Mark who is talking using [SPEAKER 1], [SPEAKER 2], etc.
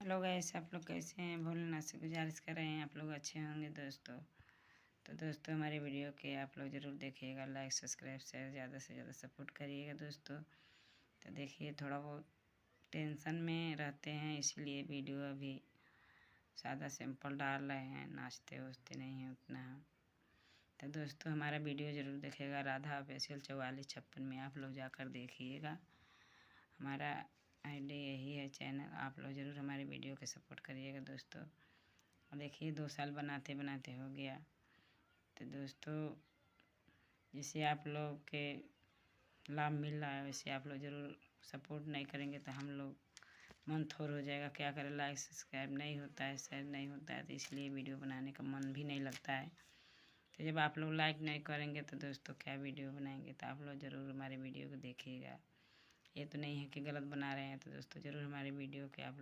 [SPEAKER 1] Hello guys, आप लोग कैसे हैं? भोलेनाथ से गुजारिश कर रहे हैं आप लोग अच्छे होंगे दोस्तों। तो दोस्तों हमारे वीडियो के आप लोग ज़रूर देखिएगा, लाइक सब्सक्राइब शेयर ज़्यादा से ज़्यादा सपोर्ट करिएगा दोस्तों। तो देखिए थोड़ा बहुत टेंशन में रहते हैं, इसलिए वीडियो अभी सादा सिंपल डाल रहे हैं, नाचते वोचते नहीं हैं उतना हम। तो दोस्तों हमारा वीडियो ज़रूर देखिएगा, राधा ऑफिशियल 4456 में आप लोग जाकर देखिएगा। हमारा आईडी यही है चैनल, आप लोग ज़रूर हमारे वीडियो के सपोर्ट करिएगा दोस्तों। और देखिए 2 साल बनाते बनाते हो गया। तो दोस्तों जिसे आप लोग के लाभ मिल रहा है वैसे आप लोग ज़रूर सपोर्ट नहीं करेंगे तो हम लोग मन थोर हो जाएगा। क्या करें, लाइक सब्सक्राइब नहीं होता है, शेयर नहीं होता है, तो इसलिए वीडियो बनाने का मन भी नहीं लगता है। तो जब आप लोग लाइक नहीं करेंगे तो दोस्तों क्या वीडियो बनाएंगे। तो आप लोग ज़रूर हमारे वीडियो को देखिएगा। ये तो नहीं है कि गलत बना रहे हैं, तो दोस्तों ज़रूर हमारे वीडियो के आप